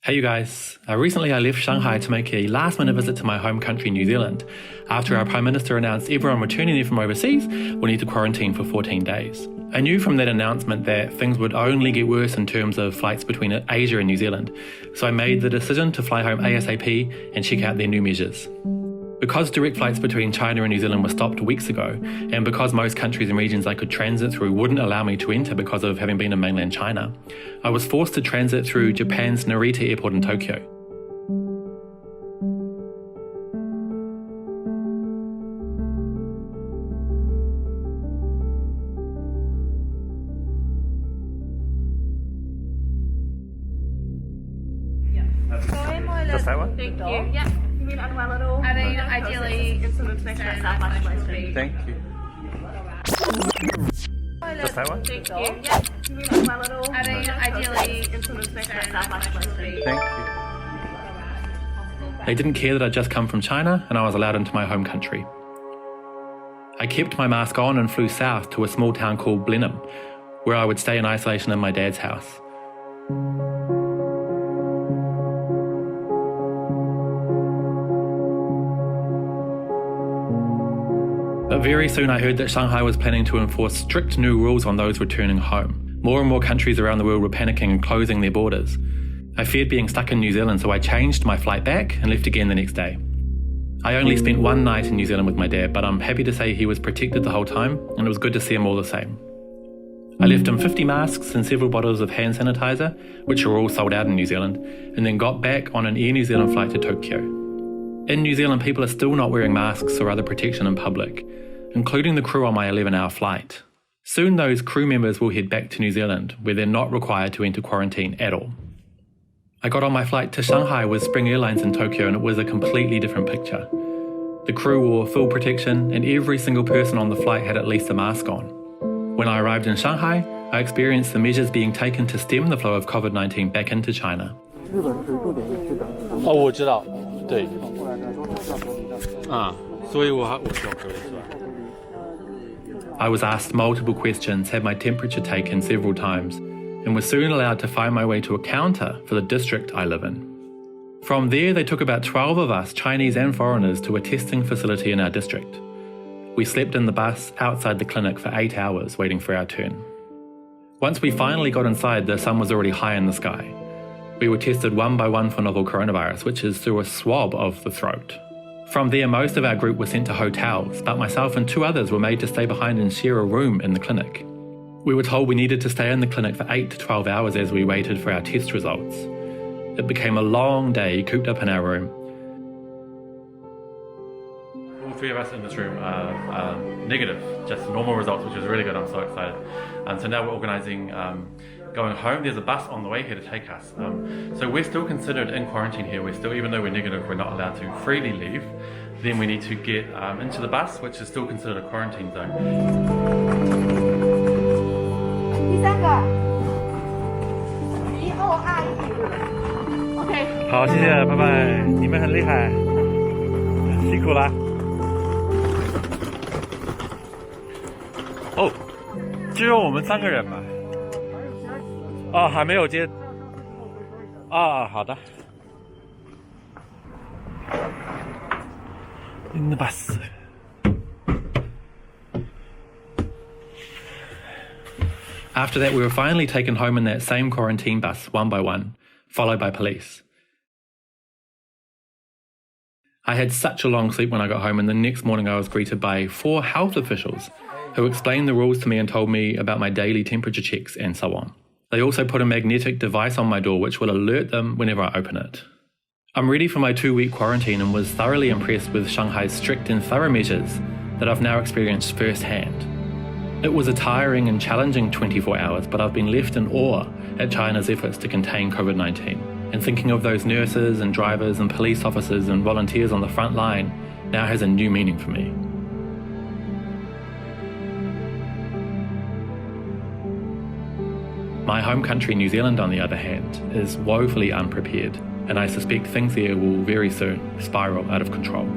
Hey you guys, recently I left Shanghai to make a last minute visit to my home country New Zealand after our Prime Minister announced everyone returning there from overseas will need to quarantine for 14 days. I knew from that announcement that things would only get worse in terms of flights between Asia and New Zealand, so I made the decision to fly home ASAP and check out their new measures. Because direct flights between China and New Zealand were stopped weeks ago, and because most countries and regions I could transit through wouldn't allow me to enter because of having been in mainland China, I was forced to transit through Japan's Narita Airport in Tokyo. Just that one? Thank you. Yeah. You mean unwell at all? I mean, ideally, get some information about self-isolation. Thank you. Just that one? Thank you. Yeah. You mean unwell at all? I mean, ideally, get some information about self-isolation. Thank you. They didn't care that I'd just come from China and I was allowed into my home country. I kept my mask on and flew south to a small town called Blenheim, where I would stay in isolation in my dad's house. But very soon I heard that Shanghai was planning to enforce strict new rules on those returning home. More and more countries around the world were panicking and closing their borders. I feared being stuck in New Zealand, so I changed my flight back and left again the next day. I only spent one night in New Zealand with my dad, but I'm happy to say he was protected the whole time, and it was good to see him all the same. I left him 50 masks and several bottles of hand sanitizer, which were all sold out in New Zealand, and then got back on an Air New Zealand flight to Tokyo. In New Zealand, people are still not wearing masks or other protection in public, including the crew on my 11-hour flight. Soon those crew members will head back to New Zealand, where they're not required to enter quarantine at all. I got on my flight to Shanghai with Spring Airlines in Tokyo, and it was a completely different picture. The crew wore full protection, and every single person on the flight had at least a mask on. When I arrived in Shanghai, I experienced the measures being taken to stem the flow of COVID-19 back into China. 哦，我知道，对，所以我需要隔离是吧？ I was asked multiple questions, had my temperature taken several times, and was soon allowed to find my way to a counter for the district I live in. From there, they took about 12 of us, Chinese and foreigners, to a testing facility in our district. We slept in the bus outside the clinic for 8 hours waiting for our turn. Once we finally got inside, the sun was already high in the sky. We were tested one by one for novel coronavirus, which is through a swab of the throat. From there, most of our group were sent to hotels, but myself and 2 others were made to stay behind and share a room in the clinic. We were told we needed to stay in the clinic for 8 to 12 hours as we waited for our test results. It became a long day cooped up in our room. All 3 of us in this room are negative, just normal results, which is really good. I'm so excited. So now we're organising going home. There's a bus on the way here to take us. So we're still considered in quarantine here. We're still, even though we're negative, we're not allowed to freely leave. Then we need to get into the bus, which is still considered a quarantine zone. 第3个，OK。好，谢谢，拜拜。你们很厉害，辛苦了。哦，只有我们3个人嘛。哦，还没有接。好的。In the bus. After that, we were finally taken home in that same quarantine bus, one by one, followed by police. I had such a long sleep when I got home, and the next morning I was greeted by 4 health officials who explained the rules to me and told me about my daily temperature checks and so on. They also put a magnetic device on my door which will alert them whenever I open it. I'm ready for my 2-week quarantine and was thoroughly impressed with Shanghai's strict and thorough measures that I've now experienced firsthand. It was a tiring and challenging 24 hours, but I've been left in awe at China's efforts to contain COVID-19. And thinking of those nurses and drivers and police officers and volunteers on the front line now has a new meaning for me. My home country, New Zealand, on the other hand, is woefully unprepared, and I suspect things there will very soon spiral out of control.